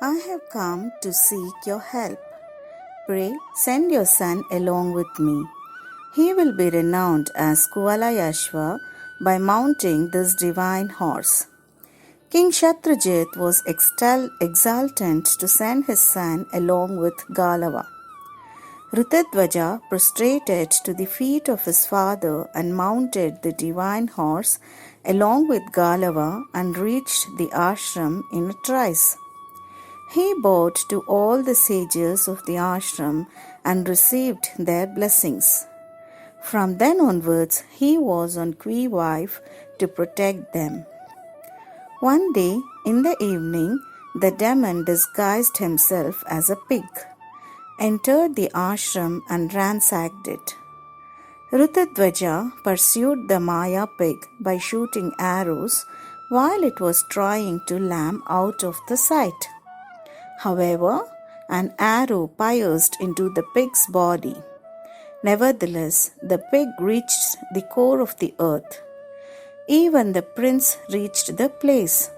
I have come to seek your help. Pray send your son along with me. He will be renowned as Kuvalayashva by mounting this divine horse. King Shatrajit was exultant to send his son along with Galava. Ritadwaja prostrated to the feet of his father and mounted the divine horse along with Galava and reached the ashram in a trice. He bowed to all the sages of the ashram and received their blessings. From then onwards, he was on qui vive to protect them. One day, in the evening, the demon disguised himself as a pig, entered the ashram and ransacked it. Ritadwaja pursued the Maya pig by shooting arrows while it was trying to lamb out of the sight. However, an arrow pierced into the pig's body. Nevertheless, the pig reached the core of the earth. Even the prince reached the place.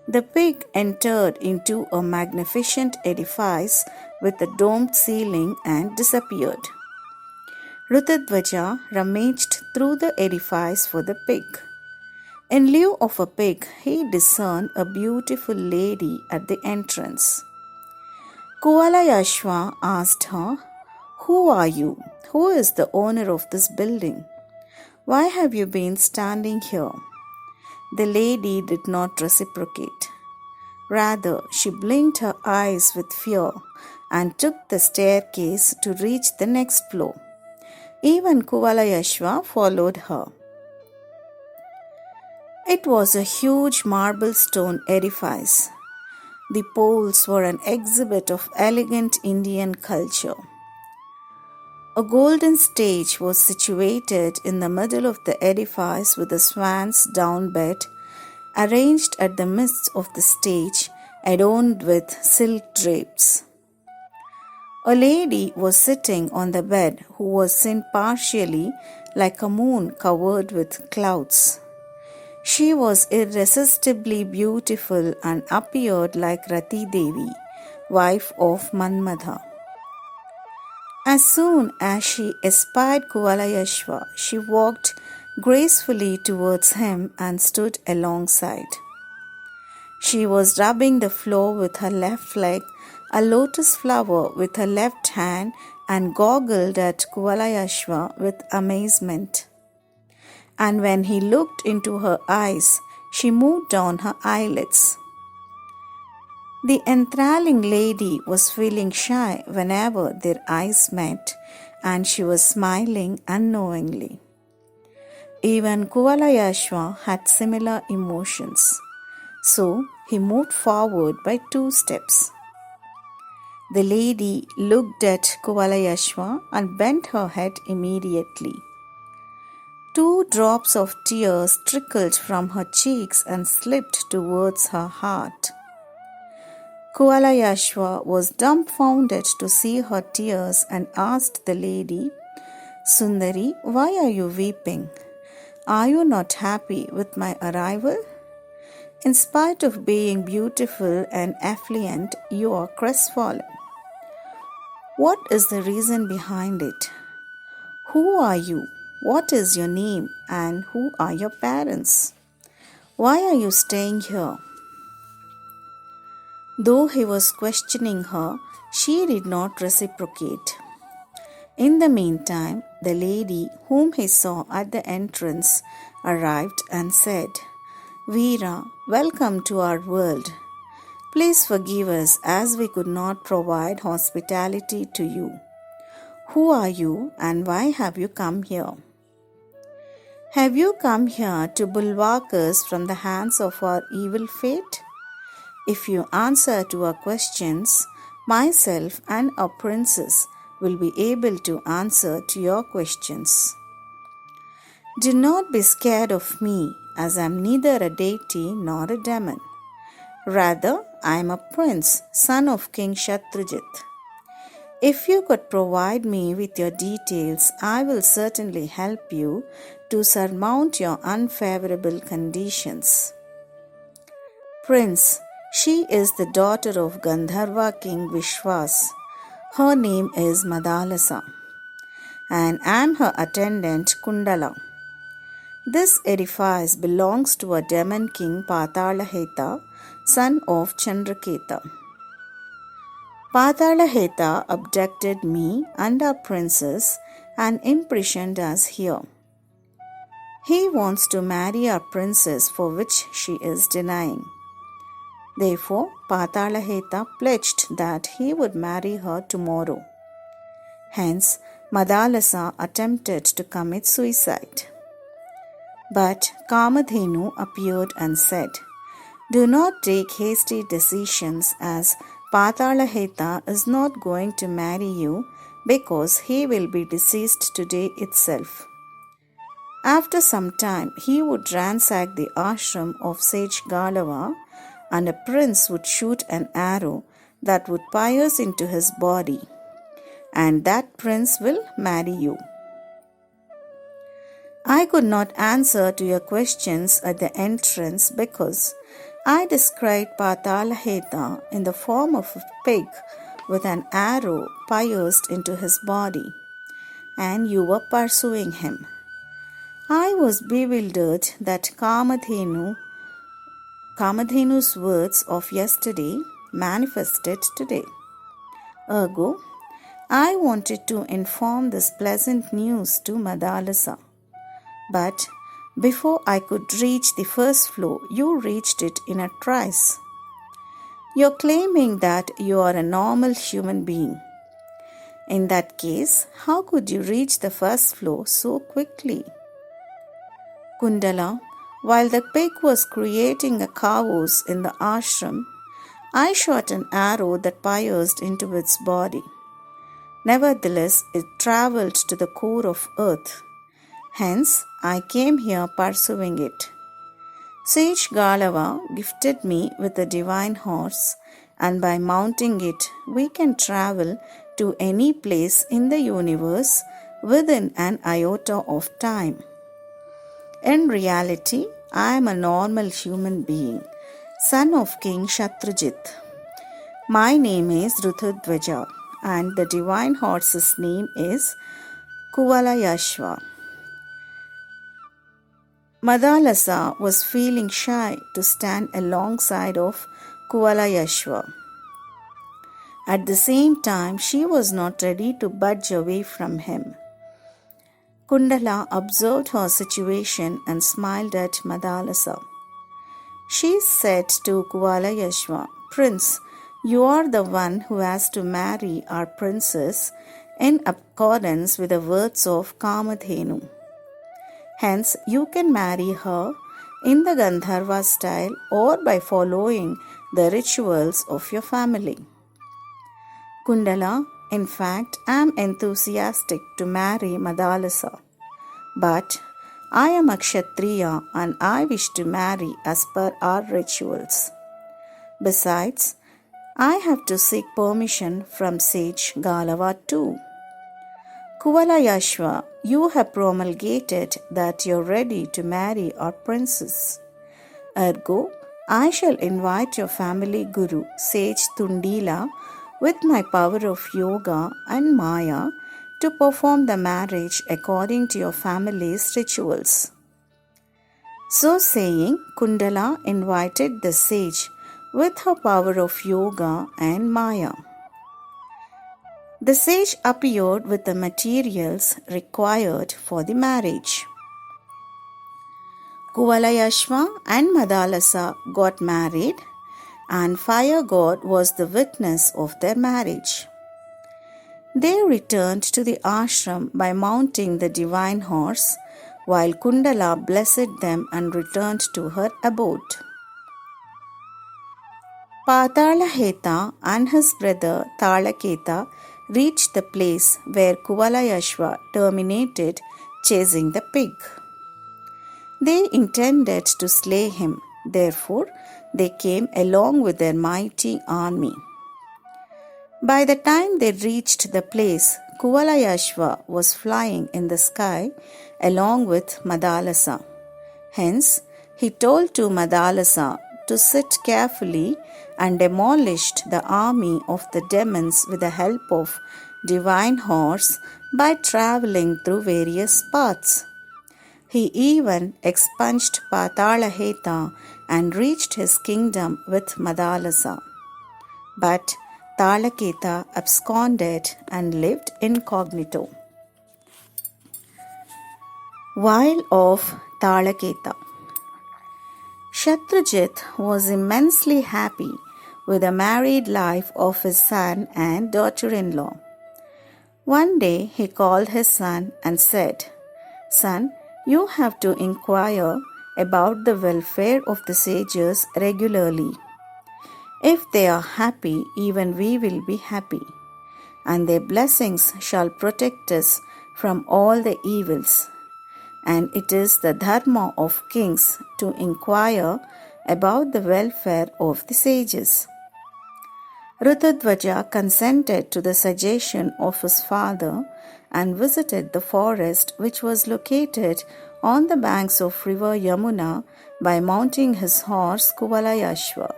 The pig entered into a magnificent edifice with a domed ceiling and disappeared. Ritadwaja rummaged through the edifice for the pig. In lieu of a pig, he discerned a beautiful lady at the entrance. Kuvalayashva asked her, "Who are you? Who is the owner of this building? Why have you been standing here?" The lady did not reciprocate. Rather, she blinked her eyes with fear and took the staircase to reach the next floor. Even Kuvalayashva followed her. It was a huge marble stone edifice. The poles were an exhibit of elegant Indian culture. A golden stage was situated in the middle of the edifice with a swan's down bed arranged at the midst of the stage, adorned with silk drapes. A lady was sitting on the bed who was seen partially like a moon covered with clouds. She was irresistibly beautiful and appeared like Rati Devi, wife of Manmadha. As soon as she espied Kuvalayashva, she walked gracefully towards him and stood alongside. She was rubbing the floor with her left leg, a lotus flower with her left hand, and goggled at Kuvalayashva with amazement. And when he looked into her eyes, she moved down her eyelids. The enthralling lady was feeling shy whenever their eyes met, and she was smiling unknowingly. Even Kuvalayashva had similar emotions, so he moved forward by 2 steps. The lady looked at Kuvalayashva and bent her head immediately. 2 drops of tears trickled from her cheeks and slipped towards her heart. Kuvalayashva was dumbfounded to see her tears and asked the lady, "Sundari, why are you weeping? Are you not happy with my arrival? In spite of being beautiful and affluent, you are crestfallen. What is the reason behind it? Who are you? What is your name and who are your parents? Why are you staying here?" Though he was questioning her, she did not reciprocate. In the meantime, the lady whom he saw at the entrance arrived and said, "Veera, welcome to our world. Please forgive us as we could not provide hospitality to you. Who are you and why have you come here? Have you come here to bulwark us from the hands of our evil fate? If you answer to our questions, myself and our princess will be able to answer to your questions. Do not be scared of me, as I am neither a deity nor a demon. Rather, I am a prince, son of King Shatrajit. If you could provide me with your details, I will certainly help you to surmount your unfavorable conditions." "Prince, She is the daughter of Gandharva king Vishwas. Her name is Madalasa, and I am her attendant Kundala. This edifice belongs to a demon king Patalaheta, son of Chandraketa. Patalaheta abducted me and our princess and imprisoned us here. He wants to marry our princess, for which she is denying. Therefore, Patalaheta pledged that he would marry her tomorrow. Hence, Madalasa attempted to commit suicide. But Kamadhenu appeared and said, "Do not take hasty decisions, as Patalaheta is not going to marry you because he will be deceased today itself." After some time, he would ransack the ashram of sage Galava, and a prince would shoot an arrow that would pierce into his body, and that prince will marry you. I could not answer to your questions at the entrance because I described Patalaheta in the form of a pig with an arrow pierced into his body, and you were pursuing him. I was bewildered that Kamadhenu's words of yesterday manifested today. Ergo, I wanted to inform this pleasant news to Madalasa. But before I could reach the first floor, you reached it in a trice. You're claiming that you are a normal human being. In that case, how could you reach the first floor so quickly? Kundala, while the pig was creating a chaos in the ashram, I shot an arrow that pierced into its body. Nevertheless, it travelled to the core of earth. Hence, I came here pursuing it. Sage Galava gifted me with a divine horse, and by mounting it, we can travel to any place in the universe within an iota of time. In reality, I am a normal human being, son of King Shatrujit. My name is Ruthudvaja, and the divine horse's name is Kuvalayashva. Madalasa was feeling shy to stand alongside of Kuvalayashva. At the same time, she was not ready to budge away from him. Kundala observed her situation and smiled at Madalasa. She said to Kuvalayashva, "Prince, you are the one who has to marry our princess in accordance with the words of Kamadhenu. Hence, you can marry her in the Gandharva style or by following the rituals of your family." Kundala, in fact, I am enthusiastic to marry Madalasa, but I am a Kshatriya and I wish to marry as per our rituals. Besides, I have to seek permission from sage Galava too. Kuvalayashva, you have promulgated that you are ready to marry our princess. Ergo, I shall invite your family guru, sage Tundila, with my power of yoga and maya to perform the marriage according to your family's rituals. So saying, Kundala invited the sage with her power of yoga and maya. The sage appeared with the materials required for the marriage. Kuvalayashva and Madalasa got married, and fire god was the witness of their marriage. They returned to the ashram by mounting the divine horse, while Kundala blessed them and returned to her abode. Patalaheta and his brother Talaketa reached the place where Kuvalayashva terminated chasing the pig. They intended to slay him, therefore they came along with their mighty army. By the time they reached the place, Kuvalayashva was flying in the sky along with Madalasa. Hence, he told to Madalasa to sit carefully and demolished the army of the demons with the help of divine horse by travelling through various paths. He even expunged Patalaheta and reached his kingdom with Madalasa. But Talaketa absconded and lived incognito. While of Talaketa, Shatrujit was immensely happy with the married life of his son and daughter-in-law. One day he called his son and said, "Son, you have to inquire about the welfare of the sages regularly. If they are happy, even we will be happy, and their blessings shall protect us from all the evils. And it is the dharma of kings to inquire about the welfare of the sages." Ritudvaja consented to the suggestion of his father and visited the forest which was located on the banks of river Yamuna by mounting his horse Kuvalayashva.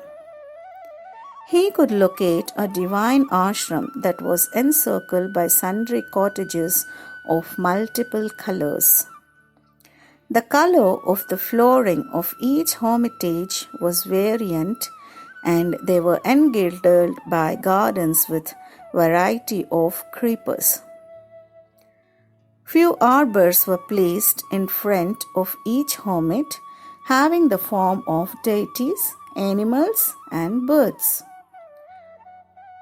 He could locate a divine ashram that was encircled by sundry cottages of multiple colors. The color of the flooring of each hermitage was variant, and they were engilded by gardens with variety of creepers. Few arbors were placed in front of each hermit, having the form of deities, animals, and birds.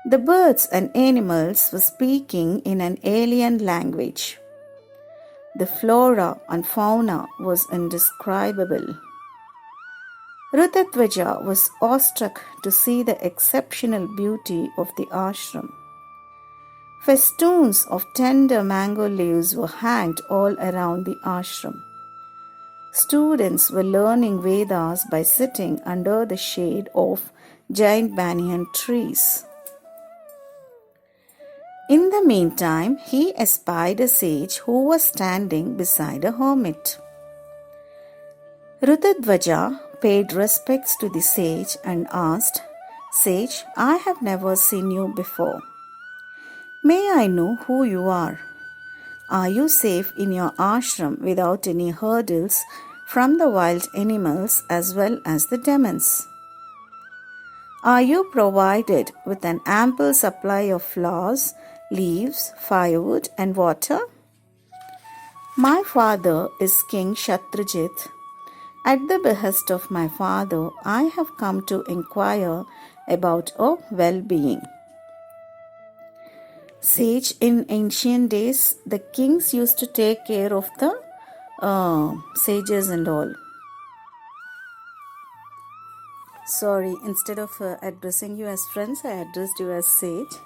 The birds and animals were speaking in an alien language. The flora and fauna was indescribable. Ritudvaja was awestruck to see the exceptional beauty of the ashram. Festoons of tender mango leaves were hanged all around the ashram. Students were learning Vedas by sitting under the shade of giant banyan trees. In the meantime, he espied a sage who was standing beside a hermit. Ritudvaja paid respects to the sage and asked, "Sage, I have never seen you before. May I know who you are? Are you safe in your ashram without any hurdles from the wild animals as well as the demons? Are you provided with an ample supply of flowers, leaves, firewood, and water?" "My father is King Shatrujit. At the behest of my father, I have come to inquire about our well-being." Sage, in ancient days, the kings used to take care of the sages and all. Sorry, instead of addressing you as friends, I addressed you as sage.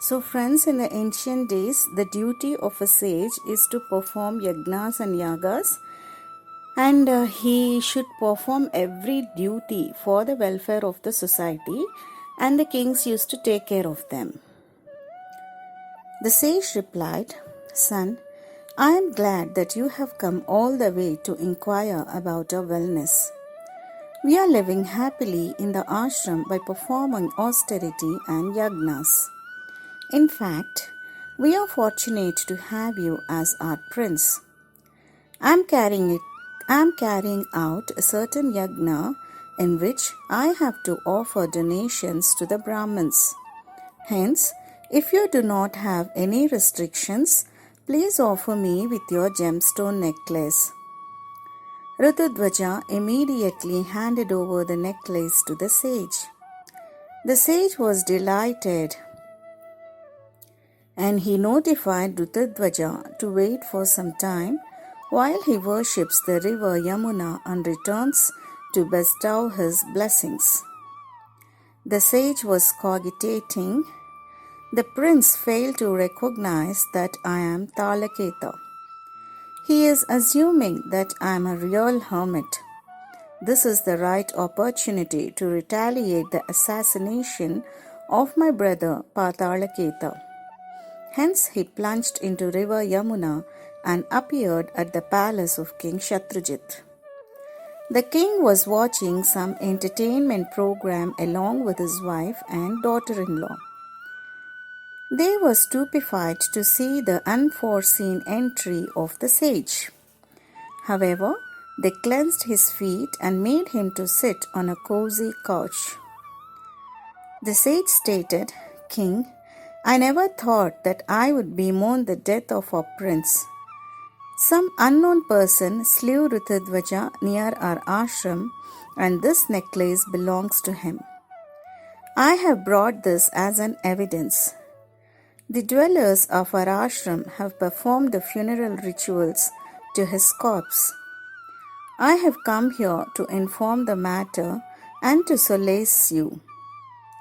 So friends, in the ancient days, the duty of a sage is to perform yagnas and yagas, and he should perform every duty for the welfare of the society, and the kings used to take care of them. The sage replied, "Son, I am glad that you have come all the way to inquire about our wellness. We are living happily in the ashram by performing austerity and yagnas. In fact, we are fortunate to have you as our prince. I am carrying out a certain yagna in which I have to offer donations to the Brahmins. Hence, if you do not have any restrictions, please offer me with your gemstone necklace." Ritudvaja immediately handed over the necklace to the sage. The sage was delighted, and he notified Ritudvaja to wait for some time while he worships the river Yamuna and returns to bestow his blessings. The sage was cogitating. The prince failed to recognize that I am Talaketa. He is assuming that I am a real hermit. This is the right opportunity to retaliate the assassination of my brother Patalaketa. Hence he plunged into river Yamuna and appeared at the palace of King Shatrujit. The king was watching some entertainment program along with his wife and daughter-in-law. They were stupefied to see the unforeseen entry of the sage. However, they cleansed his feet and made him to sit on a cozy couch. The sage stated, "King, I never thought that I would bemoan the death of our prince. Some unknown person slew Ritudvaja near our ashram, and this necklace belongs to him. I have brought this as an evidence. The dwellers of our ashram have performed the funeral rituals to his corpse. I have come here to inform the matter and to solace you."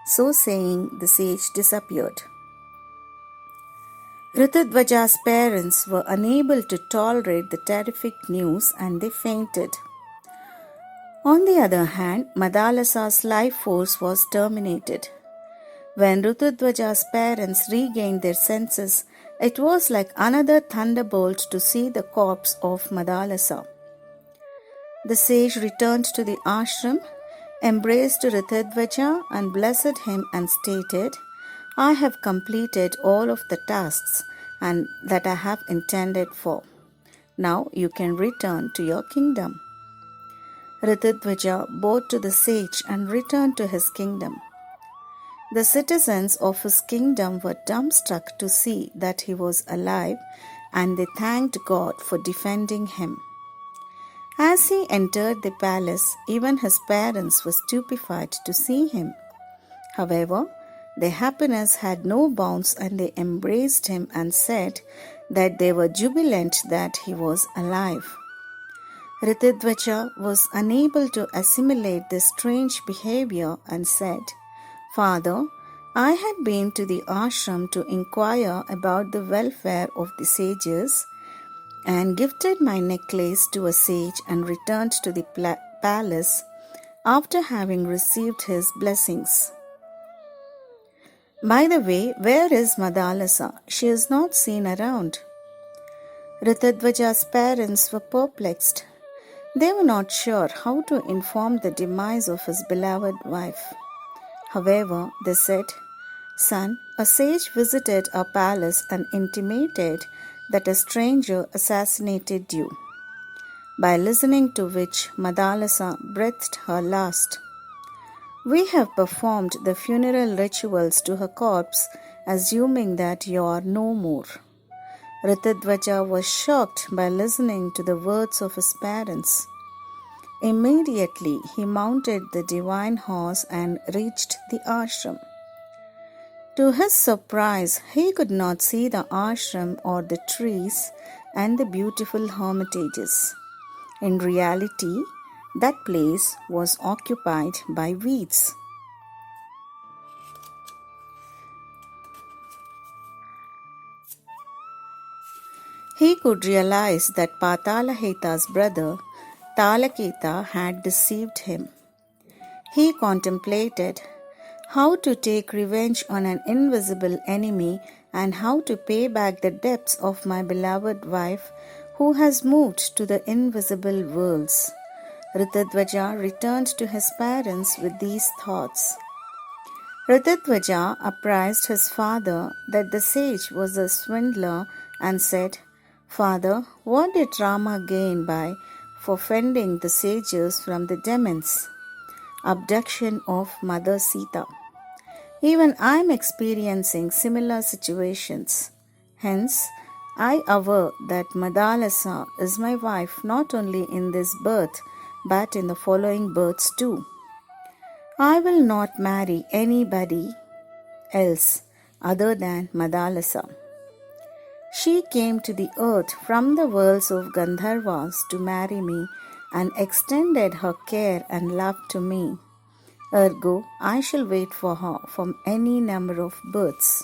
So saying, the sage disappeared. Ritudvaja's parents were unable to tolerate the terrific news and they fainted. On the other hand, Madalasa's life force was terminated. When Ritudvaja's parents regained their senses, it was like another thunderbolt to see the corpse of Madalasa. The sage returned to the ashram, embraced Ritudvaja and blessed him and stated, "I have completed all of the tasks and that I have intended for. Now you can return to your kingdom." Ritudvaja bowed to the sage and returned to his kingdom. The citizens of his kingdom were dumbstruck to see that he was alive, and they thanked God for defending him. As he entered the palace, even his parents were stupefied to see him. However, their happiness had no bounds and they embraced him and said that they were jubilant that he was alive. Ritudvaja was unable to assimilate this strange behavior and said, "Father, I had been to the ashram to inquire about the welfare of the sages and gifted my necklace to a sage and returned to the palace after having received his blessings. By the way, where is Madalasa? She is not seen around." Ritudvaja's parents were perplexed. They were not sure how to inform the demise of his beloved wife. However, they said, "Son, a sage visited our palace and intimated that a stranger assassinated you, by listening to which Madalasa breathed her last. We have performed the funeral rituals to her corpse, assuming that you are no more." Ritudvaja was shocked by listening to the words of his parents. Immediately, he mounted the divine horse and reached the ashram. To his surprise, he could not see the ashram or the trees and the beautiful hermitages. In reality, that place was occupied by weeds. He could realize that Patalaheta's brother Talaketa had deceived him. He contemplated how to take revenge on an invisible enemy and how to pay back the debts of my beloved wife who has moved to the invisible worlds. Ritudvaja returned to his parents with these thoughts. Ritudvaja apprised his father that the sage was a swindler and said, "Father, what did Rama gain by forfending the sages from the demons?" Abduction of Mother Sita. Even I am experiencing similar situations. Hence, I aver that Madalasa is my wife not only in this birth but in the following births too. I will not marry anybody else other than Madalasa. She came to the earth from the worlds of Gandharvas to marry me and extended her care and love to me. Ergo, I shall wait for her from any number of births.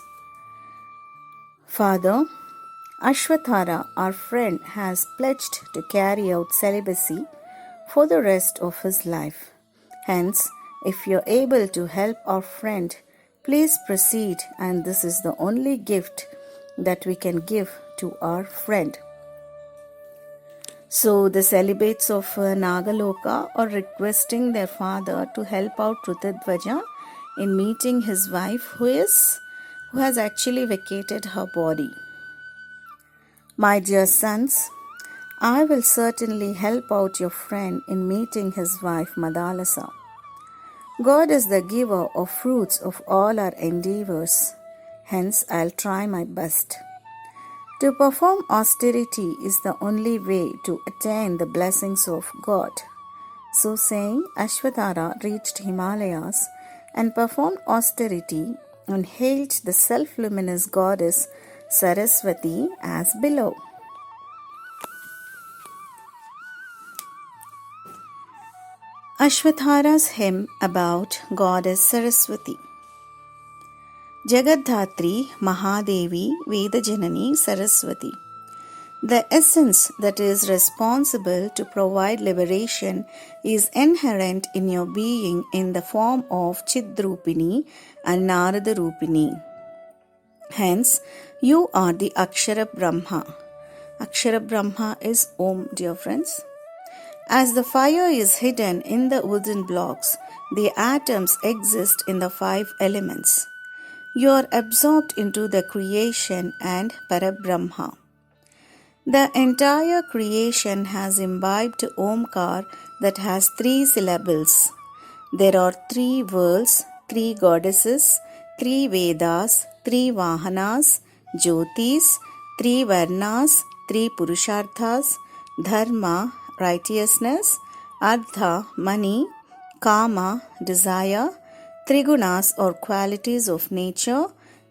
Father, Ashwathara, our friend, has pledged to carry out celibacy for the rest of his life. Hence, if you are able to help our friend, please proceed, and this is the only gift that we can give to our friend. So the celibates of Nagaloka are requesting their father to help out Rutadwaja in meeting his wife who has actually vacated her body. My dear sons, I will certainly help out your friend in meeting his wife Madalasa. God is the giver of fruits of all our endeavors. Hence, I'll try my best. To perform austerity is the only way to attain the blessings of God. So saying, Ashvatthara reached Himalayas and performed austerity and hailed the self-luminous goddess Saraswati as below. Ashvatthara's hymn about goddess Saraswati. Jagadhatri Mahadevi Vedajanani Saraswati. The essence that is responsible to provide liberation is inherent in your being in the form of Chidrupini and Narada Rupini. Hence, you are the Akshara Brahma. Akshara Brahma is Om, dear friends. As the fire is hidden in the wooden blocks, the atoms exist in the 5 elements. You are absorbed into the creation and Parabrahma. The entire creation has imbibed Omkar that has 3 syllables. There are 3 worlds, 3 goddesses, 3 Vedas, 3 Vahanas, Jyotis, 3 Varnas, 3 Purusharthas, Dharma, righteousness, Artha, money, Kama, desire, Trigunas or qualities of nature,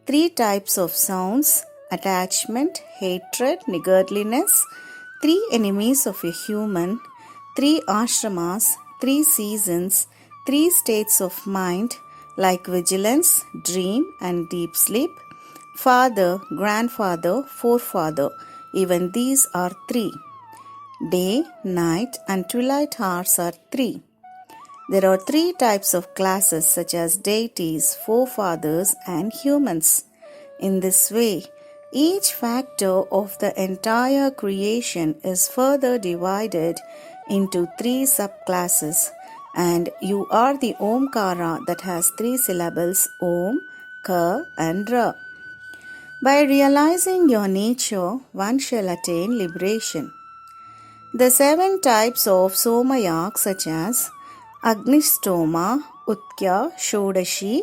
3 types of sounds, attachment, hatred, niggardliness, 3 enemies of a human, 3 ashramas, 3 seasons, 3 states of mind like vigilance, dream and deep sleep, father, grandfather, forefather, even these are 3. Day, night and twilight hours are 3. There are 3 types of classes such as deities, forefathers and humans. In this way, each factor of the entire creation is further divided into 3 subclasses, and you are the Omkara that has 3 syllables Om, Ka and Ra. By realizing your nature, one shall attain liberation. The 7 types of Somayak such as Agnishtoma, Utkya, Shodashi,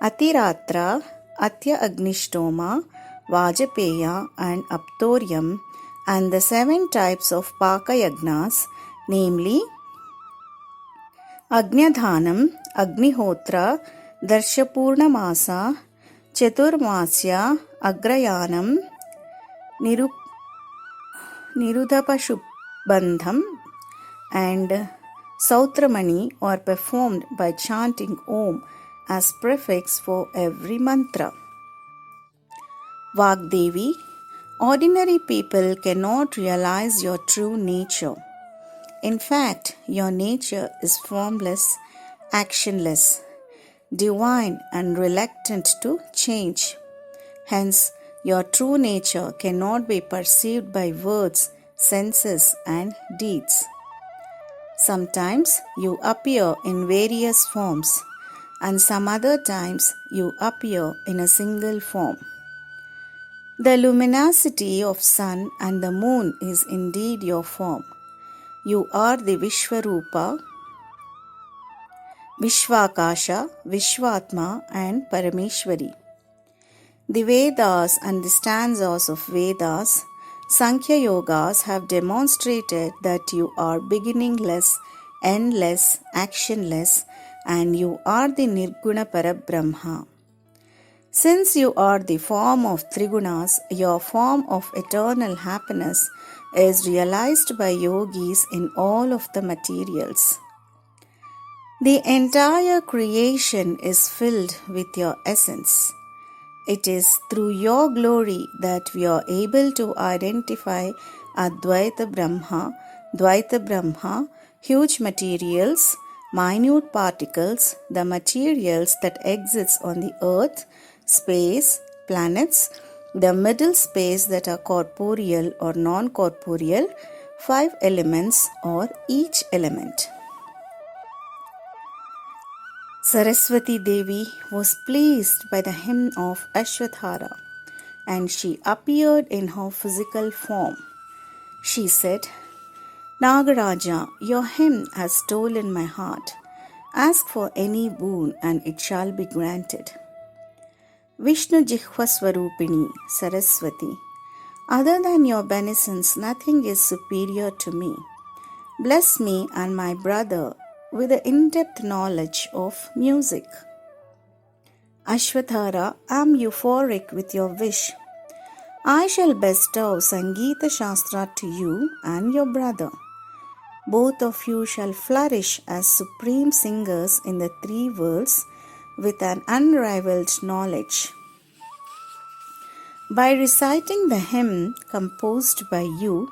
Atiratra, Atya Agnishtoma, Vajapeya and Aptorium, and the 7 types of Pakayagnas, namely Agnyadhanam, Agnihotra, Darshapurnamasa, Chaturmasya, Agrayanam, Nirudhapashubandham, and Sautramani are performed by chanting Om as prefix for every mantra. Vagdevi, ordinary people cannot realize your true nature. In fact, your nature is formless, actionless, divine and reluctant to change. Hence, your true nature cannot be perceived by words, senses and deeds. Sometimes you appear in various forms, and some other times you appear in a single form. The luminosity of sun and the moon is indeed your form. You are the Vishwarupa, Vishvakasha, Vishwatma and Parameshwari. The Vedas and the stanzas of Vedas, Sankhya Yogas have demonstrated that you are beginningless, endless, actionless, and you are the Nirguna Parabrahma. Since you are the form of Trigunas, your form of eternal happiness is realized by yogis in all of the materials. The entire creation is filled with your essence. It is through your glory that we are able to identify Advaita Brahma, Dvaita Brahma, huge materials, minute particles, the materials that exist on the earth, space, planets, the middle space that are corporeal or non-corporeal, 5 elements or each element. Saraswati Devi was pleased by the hymn of Ashwathara, and she appeared in her physical form. She said, Nagaraja, your hymn has stolen my heart. Ask for any boon and it shall be granted. Vishnu Jihva Swarupini, Saraswati, other than your beneficence, nothing is superior to me. Bless me and my brother with the in-depth knowledge of music. Ashwathara, I am euphoric with your wish. I shall bestow Sangeeta Shastra to you and your brother. Both of you shall flourish as supreme singers in the 3 worlds with an unrivaled knowledge. By reciting the hymn composed by you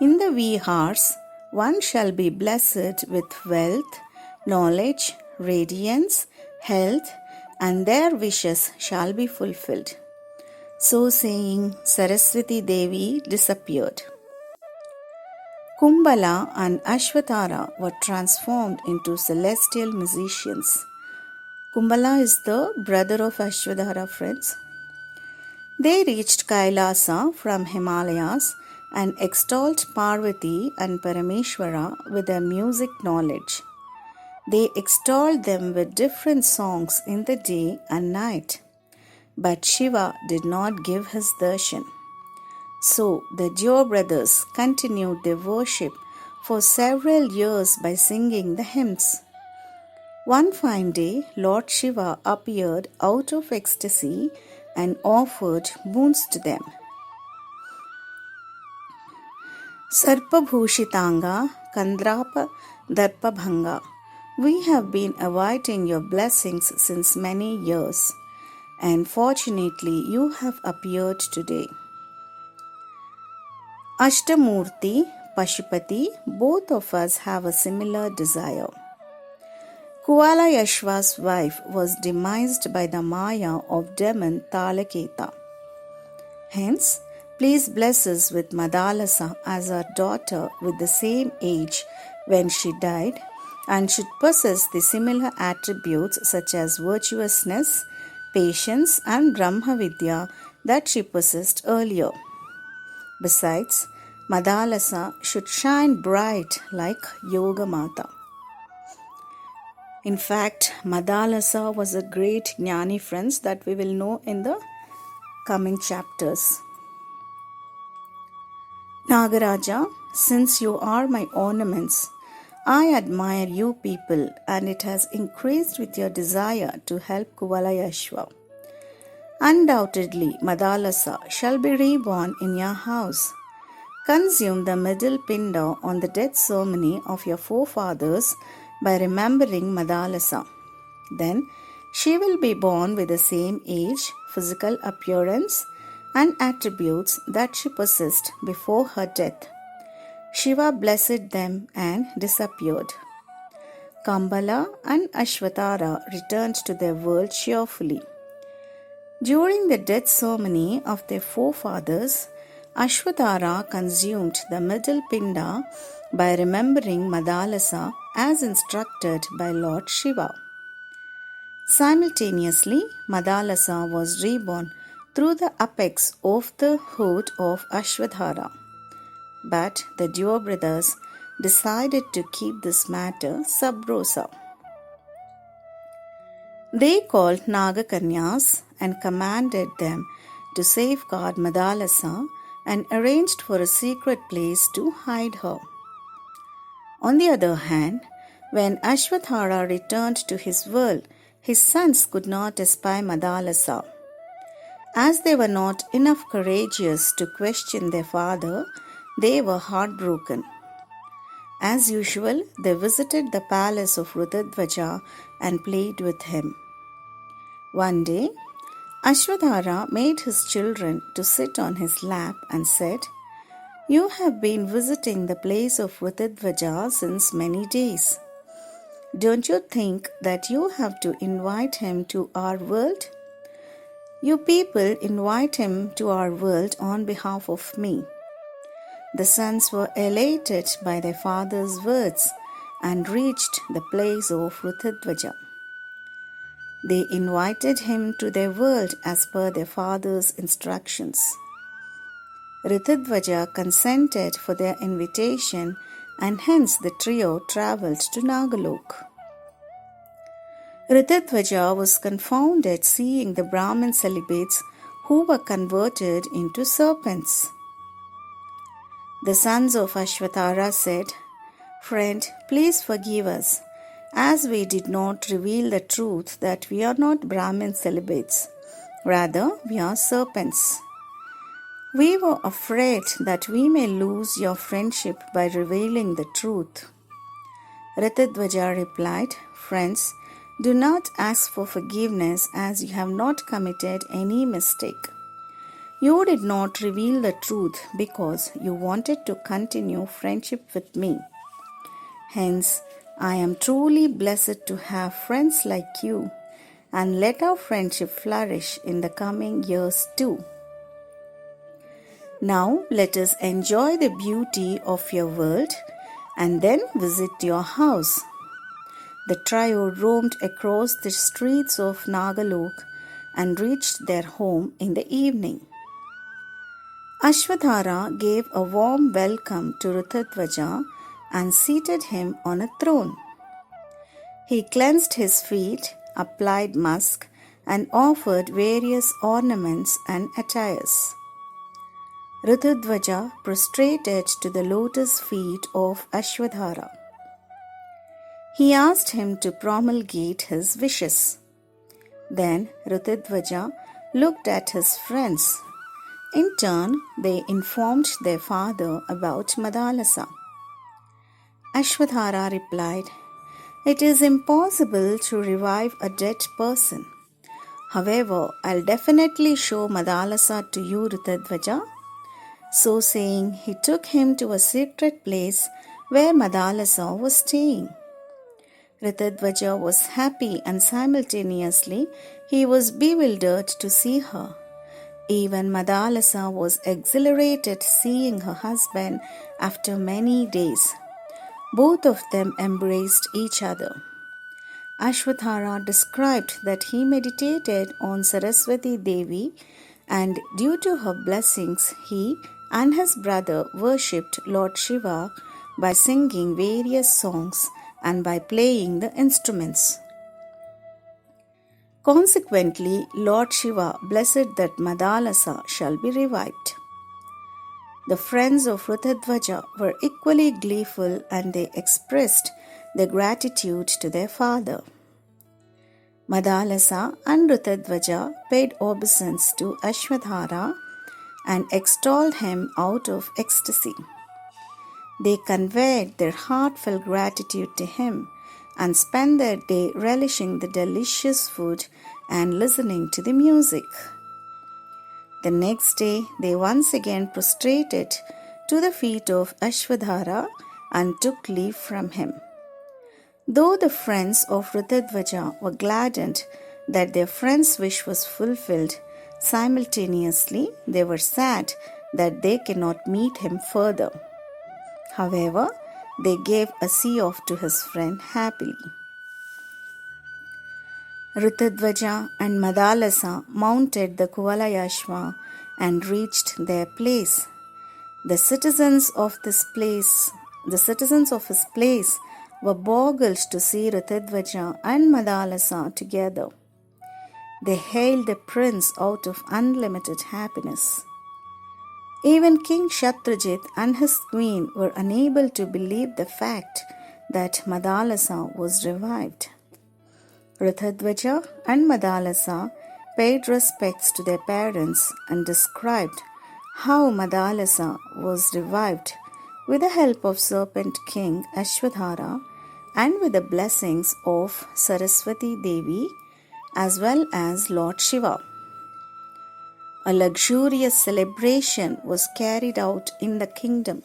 in the Vihars, one shall be blessed with wealth, knowledge, radiance, health, and their wishes shall be fulfilled. So saying, Saraswati Devi disappeared. Kumbhala and Ashwathara were transformed into celestial musicians. Kumbhala is the brother of Ashwathara, friends. They reached Kailasa from Himalayas and extolled Parvati and Parameshwara with their music knowledge. They extolled them with different songs in the day and night. But Shiva did not give his darshan. So the Dio brothers continued their worship for several years by singing the hymns. One fine day, Lord Shiva appeared out of ecstasy and offered boons to them. Sarpa Bhushitanga Kandrapa Darpabhanga, we have been awaiting your blessings since many years, and fortunately you have appeared today. Ashtamurti, Pashupati, both of us have a similar desire. Kuala Yashva's wife was demised by the Maya of demon Talaketa. Hence, please bless us with Madalasa as our daughter with the same age when she died and should possess the similar attributes such as virtuousness, patience and Brahma Vidya that she possessed earlier. Besides, Madalasa should shine bright like Yoga Mata. In fact, Madalasa was a great Jnani, friends, that we will know in the coming chapters. Nagaraja, since you are my ornaments, I admire you people and it has increased with your desire to help Kuvalayashva. Undoubtedly, Madalasa shall be reborn in your house. Consume the middle pinda on the death ceremony of your forefathers by remembering Madalasa. Then she will be born with the same age, physical appearance, and attributes that she possessed before her death. Shiva blessed them and disappeared. Kambala and Ashwathara returned to their world cheerfully. During the death ceremony of their forefathers, Ashwathara consumed the middle pinda by remembering Madalasa as instructed by Lord Shiva. Simultaneously, Madalasa was reborn through the apex of the hood of Ashwathara. But the Dio brothers decided to keep this matter sub rosa. They called Nagakanyas and commanded them to safeguard Madalasa and arranged for a secret place to hide her. On the other hand, when Ashwathara returned to his world, his sons could not espy Madalasa. As they were not enough courageous to question their father, they were heartbroken. As usual, they visited the palace of Rudadvaja and played with him. One day, Ashwathara made his children to sit on his lap and said, "You have been visiting the place of Rudadvaja since many days. Don't you think that you have to invite him to our world? You people invite him to our world on behalf of me. The sons were elated by their father's words and reached the place of Ruthadwaja. They invited him to their world as per their father's instructions. Ruthadwaja consented for their invitation, and hence the trio travelled to Nagalok. Ruthadwaja was confounded seeing the Brahmin celibates who were converted into serpents. The sons of Ashvatthara said, "Friend, please forgive us, as we did not reveal the truth that we are not Brahmin celibates. Rather, we are serpents. We were afraid that we may lose your friendship by revealing the truth." Ruthadwaja replied, "Friends, do not ask for forgiveness, as you have not committed any mistake. You did not reveal the truth because you wanted to continue friendship with me. Hence, I am truly blessed to have friends like you, and let our friendship flourish in the coming years too. Now let us enjoy the beauty of your world and then visit your house." The trio roamed across the streets of Nagalok and reached their home in the evening. Ashvatthara gave a warm welcome to Ruthadwaja and seated him on a throne. He cleansed his feet, applied musk, and offered various ornaments and attires. Ruthadwaja prostrated to the lotus feet of Ashvatthara. He asked him to promulgate his wishes. Then Ruthadwaja looked at his friends. In turn, they informed their father about Madalasa. Ashvatthara replied, "It is impossible to revive a dead person. However, I'll definitely show Madalasa to you, Ruthadwaja." So saying, he took him to a secret place where Madalasa was staying. Ruthadwaja was happy, and simultaneously he was bewildered to see her. Even Madalasa was exhilarated seeing her husband after many days. Both of them embraced each other. Ashvatthara described that he meditated on Saraswati Devi, and due to her blessings, he and his brother worshipped Lord Shiva by singing various songs and by playing the instruments. Consequently, Lord Shiva blessed that Madalasa shall be revived. The friends of Ruthadwaja were equally gleeful, and they expressed their gratitude to their father. Madalasa and Ruthadwaja paid obeisance to Ashvatthara and extolled him out of ecstasy. They conveyed their heartfelt gratitude to him and spent their day relishing the delicious food and listening to the music. The next day, they once again prostrated to the feet of Ashvatthara and took leave from him. Though the friends of Ruthadwaja were gladdened that their friend's wish was fulfilled, simultaneously they were sad that they cannot meet him further. However, they gave a see-off to his friend happily. Ruthadwaja and Madalasa mounted the Kuvalayashva and reached their place. The citizens of his place were boggled to see Ruthadwaja and Madalasa together. They hailed the prince out of unlimited happiness. Even King Shatrajit and his queen were unable to believe the fact that Madalasa was revived. Ruthadwaja and Madalasa paid respects to their parents and described how Madalasa was revived with the help of Serpent King Ashvatthara and with the blessings of Saraswati Devi as well as Lord Shiva. A luxurious celebration was carried out in the kingdom,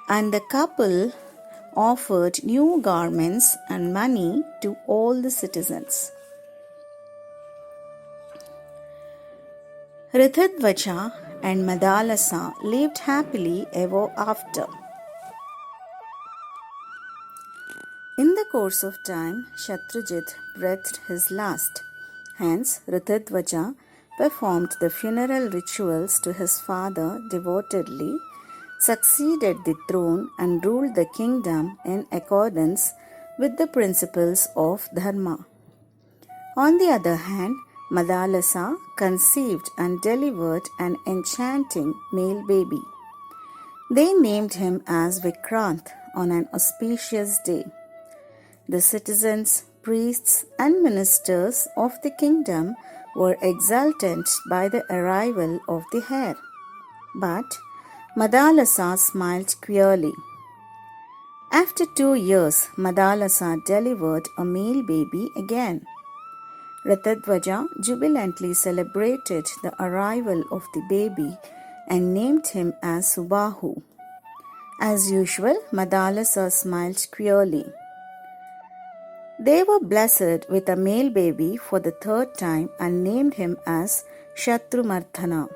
and the couple offered new garments and money to all the citizens. Ruthadwaja and Madalasa lived happily ever after. In the course of time, Shatrujit breathed his last. Hence, Ritidwaja performed the funeral rituals to his father devotedly, succeeded the throne, and ruled the kingdom in accordance with the principles of Dharma. On the other hand, Madalasa conceived and delivered an enchanting male baby. They named him as Vikrant on an auspicious day. The citizens, priests, and ministers of the kingdom were exultant by the arrival of the heir. But Madalasa smiled queerly. After 2 years, Madalasa delivered a male baby again. Ritidwaja jubilantly celebrated the arrival of the baby and named him as Subahu. As usual, Madalasa smiled queerly. They were blessed with a male baby for the 3rd time and named him as Shatrumarthana.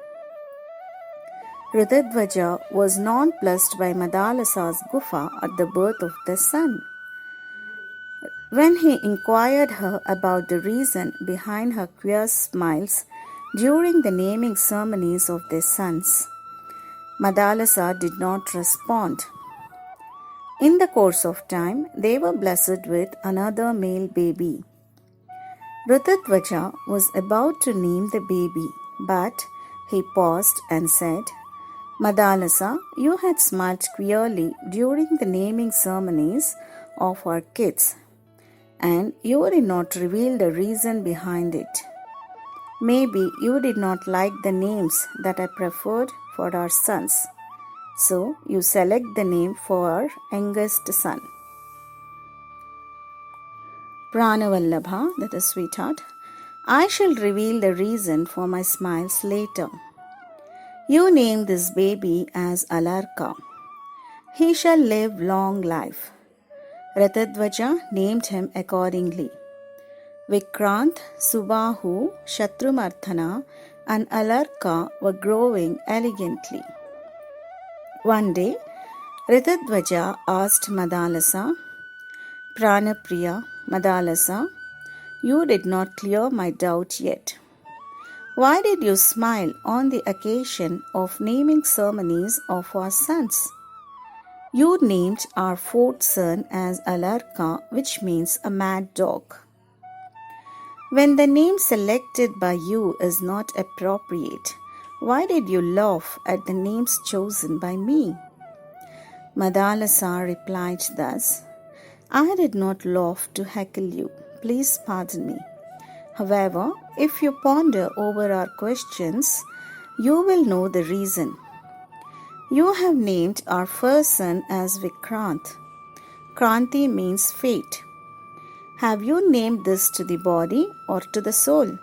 Ritidwaja was nonplussed by Madalasa's gufa at the birth of their son. When he inquired her about the reason behind her queer smiles during the naming ceremonies of their sons, Madalasa did not respond. In the course of time, they were blessed with another male baby. Ritidwaja was about to name the baby, but he paused and said, Madalasa, you had smiled queerly during the naming ceremonies of our kids, and you did not reveal the reason behind it. Maybe you did not like the names that I preferred for our sons. So you select the name for our youngest son. Pranavallabha, that is sweetheart, I shall reveal the reason for my smiles later. You name this baby as Alarka. He shall live long life. Ritidwaja named him accordingly. Vikrant, Subahu, Shatrumarthana, and Alarka were growing elegantly. One day, Ritidwaja asked Madalasa, Pranapriya, Madalasa, you did not clear my doubt yet. Why did you smile on the occasion of naming ceremonies of our sons? You named our 4th son as Alarka, which means a mad dog. When the name selected by you is not appropriate, why did you laugh at the names chosen by me? Madalasa replied thus, I did not laugh to heckle you. Please pardon me. However, if you ponder over our questions, you will know the reason. You have named our first son as Vikrant. Kranti means fate. Have you named this to the body or to the soul?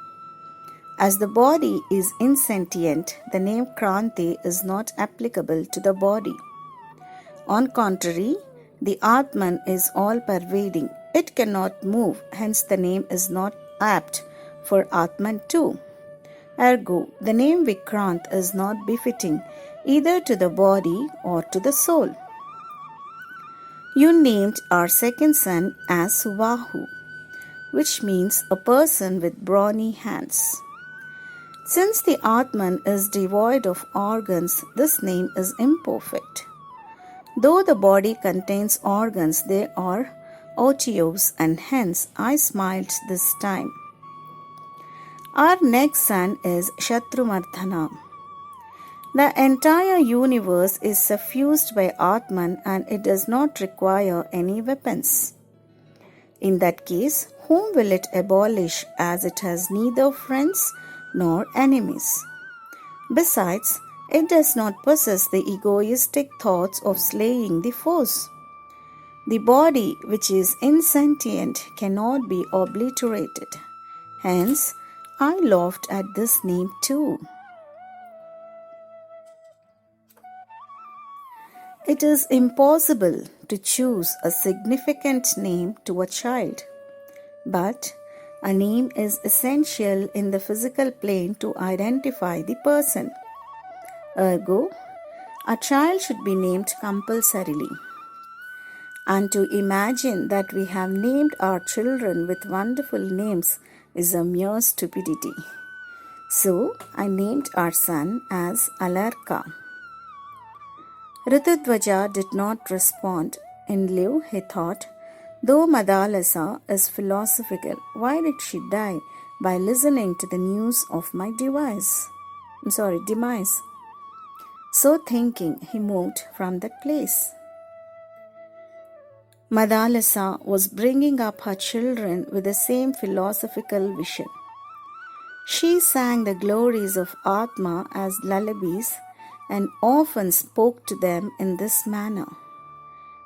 As the body is insentient, the name Kranti is not applicable to the body. On contrary, the Atman is all-pervading. It cannot move, hence the name is not apt for Atman too. Ergo, the name Vikrant is not befitting either to the body or to the soul. You named our 2nd son as Subahu, which means a person with brawny hands. Since the Atman is devoid of organs, this name is imperfect. Though the body contains organs, they are otiose, and hence I smiled this time. Our next son is Shatrumarthana. The entire universe is suffused by Atman and it does not require any weapons. In that case, whom will it abolish, as it has neither friends nor enemies? Besides, it does not possess the egoistic thoughts of slaying the foes. The body, which is insentient, cannot be obliterated. Hence, I laughed at this name too. It is impossible to choose a significant name to a child, but a name is essential in the physical plane to identify the person. Ergo, a child should be named compulsorily. And to imagine that we have named our children with wonderful names is a mere stupidity. So, I named our son as Alarka. Ritudwaja did not respond. In lieu, he thought, though Madalasa is philosophical, why did she die by listening to the news of my demise? So thinking, he moved from that place. Madalasa was bringing up her children with the same philosophical vision. She sang the glories of Atma as lullabies and often spoke to them in this manner.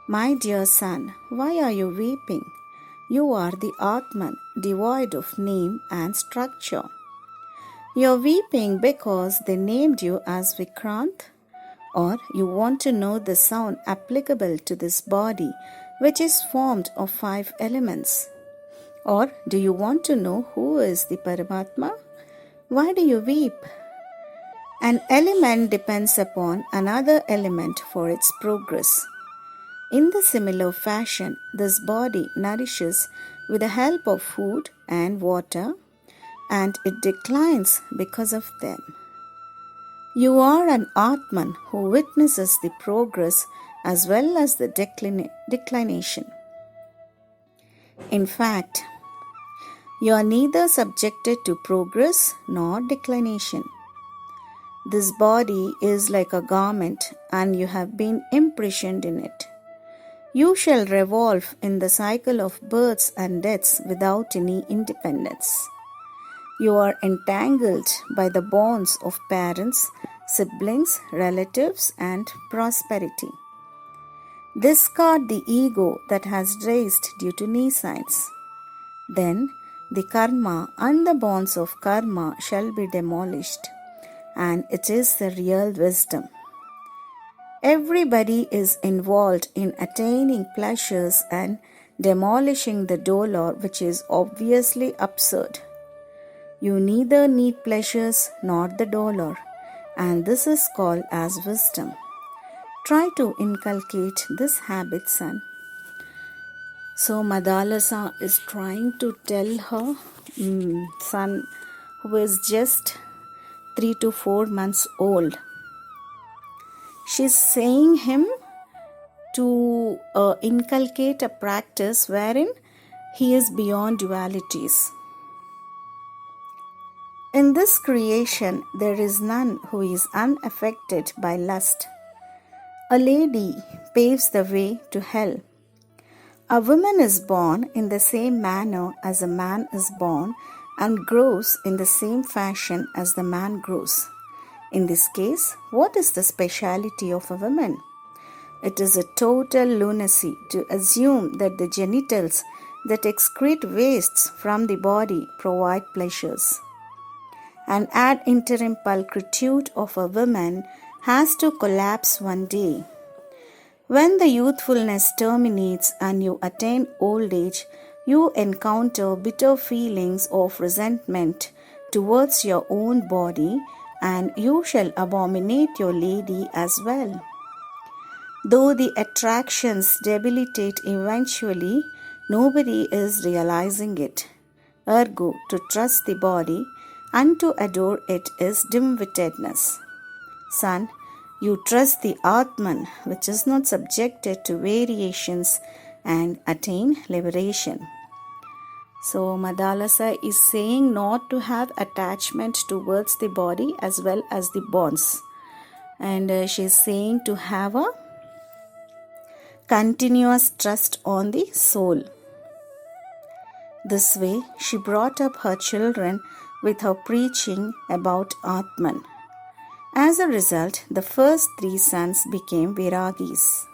My dear son, why are you weeping? You are the Atman, devoid of name and structure. You are weeping because they named you as Vikrant? Or you want to know the sound applicable to this body, which is formed of 5 elements? Or do you want to know who is the Paramatma? Why do you weep? An element depends upon another element for its progress. In the similar fashion, this body nourishes with the help of food and water, and it declines because of them. You are an Atman who witnesses the progress as well as the declination. In fact, you are neither subjected to progress nor declination. This body is like a garment, and you have been imprisoned in it. You shall revolve in the cycle of births and deaths without any independence. You are entangled by the bonds of parents, siblings, relatives, and prosperity. Discard the ego that has raised due to nescience. Then the karma and the bonds of karma shall be demolished, and it is the real wisdom. Everybody is involved in attaining pleasures and demolishing the dolor, which is obviously absurd. You neither need pleasures nor the dolor, and this is called as wisdom. Try to inculcate this habit, son. So Madalasa is trying to tell her son, who is just 3 to 4 months old. She's saying him to inculcate a practice wherein he is beyond dualities. In this creation, there is none who is unaffected by lust. A lady paves the way to hell. A woman is born in the same manner as a man is born and grows in the same fashion as the man grows. In this case, what is the speciality of a woman? It is a total lunacy to assume that the genitals that excrete wastes from the body provide pleasures. An ad interim pulchritude of a woman has to collapse one day. When the youthfulness terminates and you attain old age, you encounter bitter feelings of resentment towards your own body, and you shall abominate your lady as well. Though the attractions debilitate eventually, nobody is realizing it. Ergo, to trust the body and to adore it is dim-wittedness. Son, you trust the Atman, which is not subjected to variations, and attain liberation. So Madalasa is saying not to have attachment towards the body as well as the bonds. And she is saying to have a continuous trust on the soul. This way, she brought up her children with her preaching about Atman. As a result, the first 3 sons became Viragis,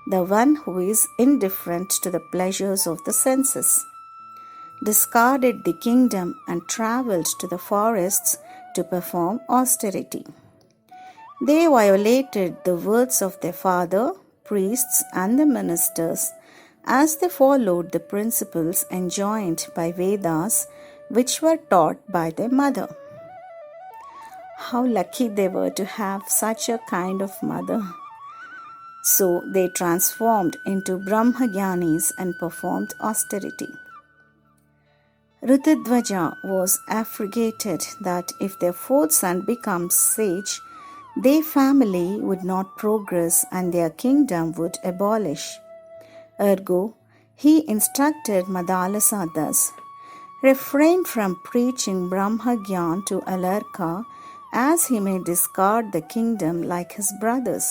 the one who is indifferent to the pleasures of the senses, discarded the kingdom and travelled to the forests to perform austerity. They violated the words of their father, priests, and the ministers, as they followed the principles enjoined by Vedas, which were taught by their mother. How lucky they were to have such a kind of mother. So they transformed into Brahmagyanis and performed austerity. Ritudvaja was affrighted that if their fourth son becomes sage, their family would not progress and their kingdom would abolish. Ergo, he instructed Madalasa thus: refrain from preaching Brahmagyan to Alarka, as he may discard the kingdom like his brothers.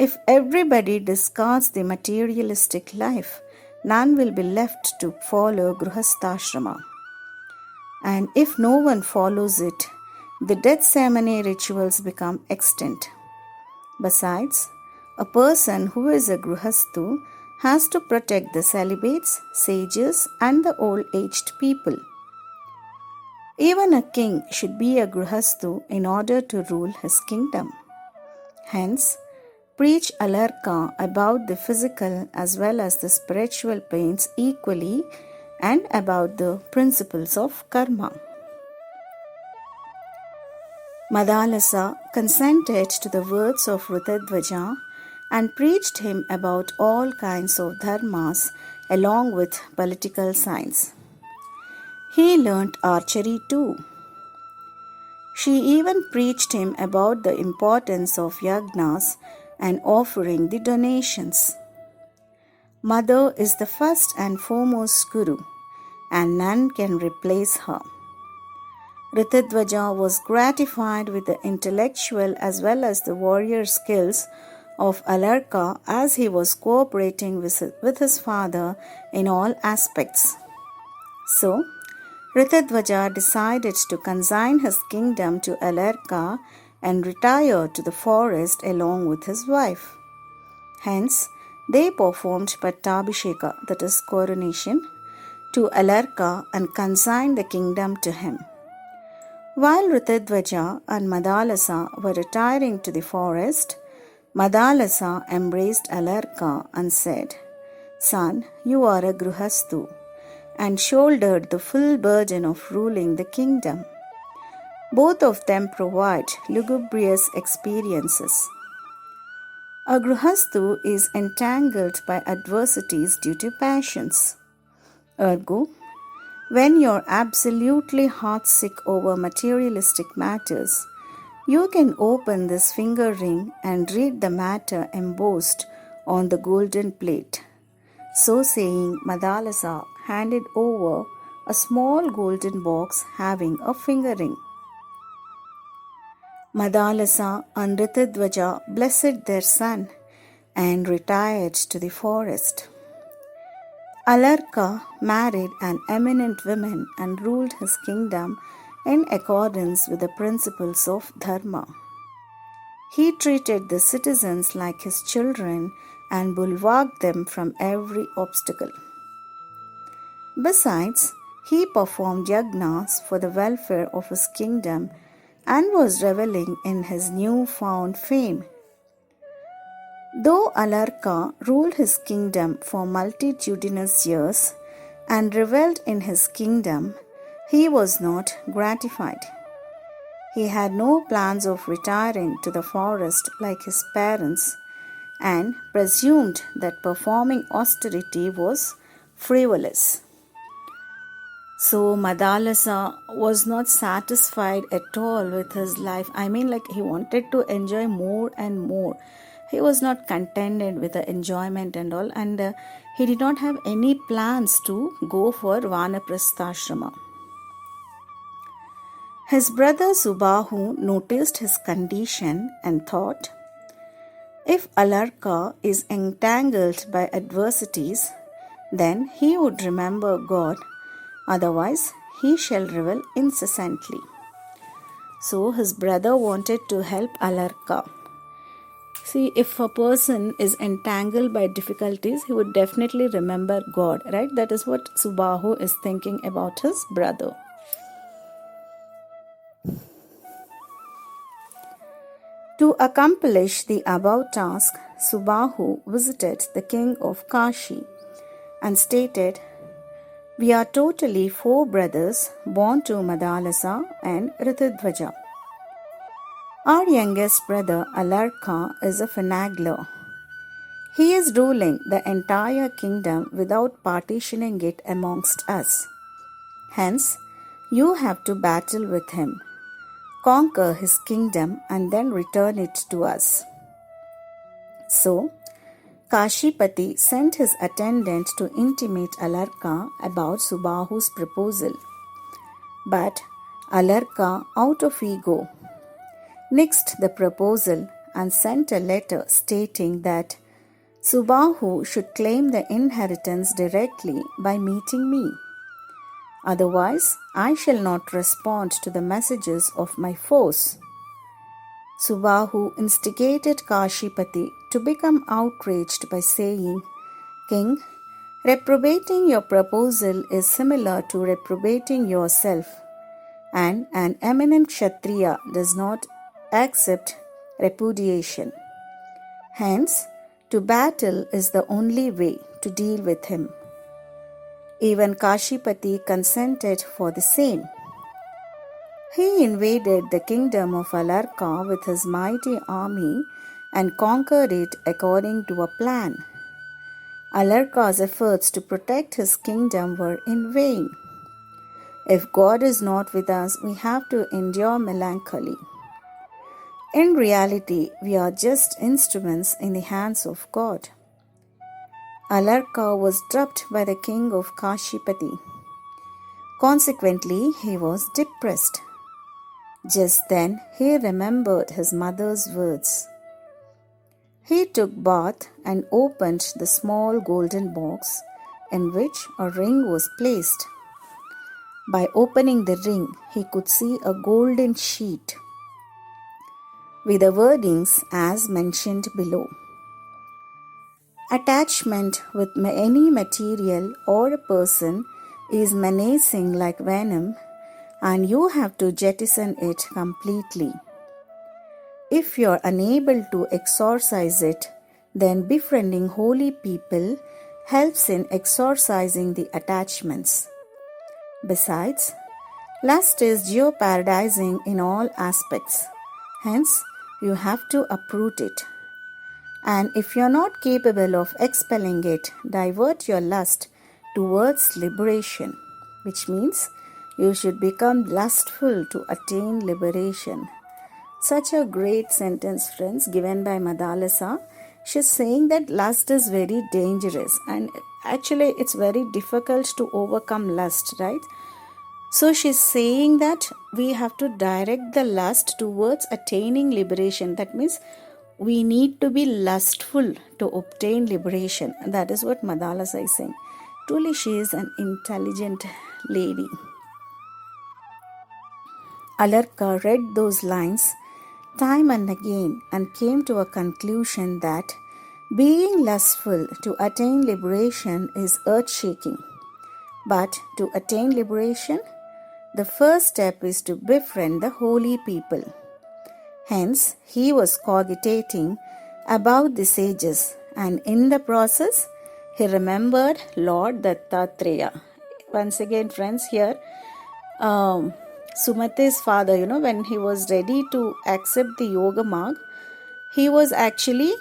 If everybody discards the materialistic life, none will be left to follow Grihastha. And if no one follows it, the death ceremony rituals become extinct. Besides, a person who is a Grihastu has to protect the celibates, sages, and the old-aged people. Even a king should be a Grihastu in order to rule his kingdom. Hence, preach Alarka about the physical as well as the spiritual pains equally and about the principles of karma. Madalasa consented to the words of Ritudvaja and preached him about all kinds of dharmas along with political science. He learnt archery too. She even preached him about the importance of yagnas and offering the donations. Mother is the first and foremost guru, and none can replace her. Ritudvaja was gratified with the intellectual as well as the warrior skills of Alarka as he was cooperating with his father in all aspects. So, Ritudvaja decided to consign his kingdom to Alarka and retire to the forest along with his wife. Hence, they performed Pattabhisheka, that is coronation, to Alarka and consigned the kingdom to him. While Ritudvaja and Madalasa were retiring to the forest, Madalasa embraced Alarka and said, "Son, you are a Grihastu," and shouldered the full burden of ruling the kingdom. Both of them provide lugubrious experiences. A Grihastu is entangled by adversities due to passions. Ergo, when you're absolutely heartsick over materialistic matters, you can open this finger ring and read the matter embossed on the golden plate. So saying, Madalasa handed over a small golden box having a finger ring. Madalasa and Ritudvaja blessed their son and retired to the forest. Alarka married an eminent woman and ruled his kingdom in accordance with the principles of dharma. He treated the citizens like his children and bulwarked them from every obstacle. Besides, he performed yagnas for the welfare of his kingdom and was reveling in his newfound fame. Though Alarka ruled his kingdom for multitudinous years and revelled in his kingdom, he was not gratified. He had no plans of retiring to the forest like his parents and presumed that performing austerity was frivolous. So Madalasa was not satisfied at all with his life. He wanted to enjoy more and more. He was not contented with the enjoyment and all, and he did not have any plans to go for Vanaprastha. His brother Subahu noticed his condition and thought, if Alarka is entangled by adversities, then he would remember God. Otherwise, he shall revel incessantly. So his brother wanted to help Alarka. See, if a person is entangled by difficulties, he would definitely remember God, right? That is what Subahu is thinking about his brother. To accomplish the above task, Subahu visited the king of Kashi and stated, "We are totally 4 brothers born to Madalasa and Ritudvaja. Our youngest brother Alarka is a finagler. He is ruling the entire kingdom without partitioning it amongst us. Hence, you have to battle with him, conquer his kingdom, and then return it to us. So, Kashipati sent his attendant to intimate Alarka about Subahu's proposal. But Alarka, out of ego, nixed the proposal and sent a letter stating that Subahu should claim the inheritance directly by meeting me. Otherwise, I shall not respond to the messages of my foes. Subahu instigated Kashipati to become outraged by saying, King, reprobating your proposal is similar to reprobating yourself, and an eminent Kshatriya does not accept repudiation. Hence, to battle is the only way to deal with him. Even Kashipati consented for the same. He invaded the kingdom of Alarka with his mighty army and conquered it according to a plan. Alarka's efforts to protect his kingdom were in vain. If God is not with us, we have to endure melancholy. In reality, we are just instruments in the hands of God. Alarka was drubbed by the king of Kashipati. Consequently, he was depressed. Just then, he remembered his mother's words. He took bath and opened the small golden box in which a ring was placed. By opening the ring, he could see a golden sheet with the wordings as mentioned below. Attachment with any material or a person is menacing like venom, and you have to jettison it completely. If you are unable to exorcise it, then befriending holy people helps in exorcising the attachments. Besides, lust is jeopardizing in all aspects. Hence, you have to uproot it. And if you are not capable of expelling it, divert your lust towards liberation, which means you should become lustful to attain liberation. Such a great sentence, friends, given by Madalasa. She's saying that lust is very dangerous, and actually it's very difficult to overcome lust, right? So she's saying that we have to direct the lust towards attaining liberation. That means we need to be lustful to obtain liberation. And that is what Madalasa is saying. Truly, she is an intelligent lady. Alarka read those lines time and again and came to a conclusion that being lustful to attain liberation is earth-shaking. But to attain liberation, the first step is to befriend the holy people. Hence, he was cogitating about the sages, and in the process, he remembered Lord Dattatreya. Once again, friends, here, Sumate's father, when he was ready to accept the Yoga Marg, he was actually,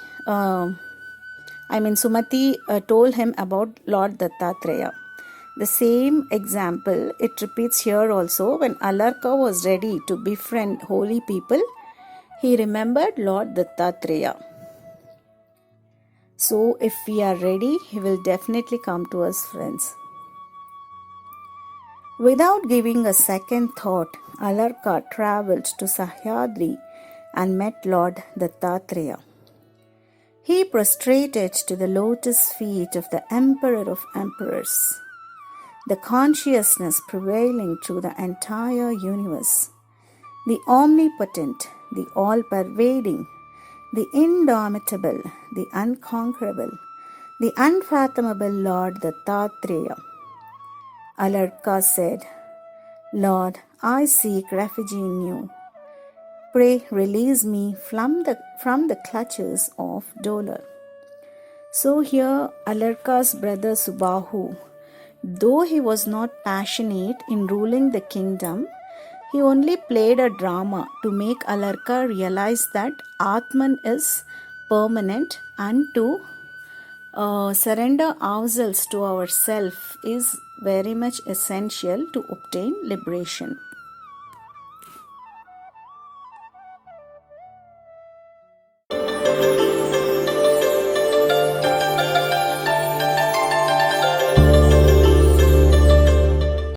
Sumati told him about Lord Dattatreya. The same example, it repeats here also. When Alarka was ready to befriend holy people, he remembered Lord Dattatreya. So, if we are ready, he will definitely come to us, friends. Without giving a second thought, Alarka travelled to Sahyadri and met Lord Dattatreya. He prostrated to the lotus feet of the Emperor of Emperors, the consciousness prevailing through the entire universe, the omnipotent, the all-pervading, the indomitable, the unconquerable, the unfathomable Lord Dattatreya. Alarka said, Lord, I seek refuge in you. Pray release me from the clutches of dolor. So here Alarka's brother Subahu, though he was not passionate in ruling the kingdom, He only played a drama to make Alarka realize that Atman is permanent and to surrender ourselves to ourself is very much essential to obtain liberation.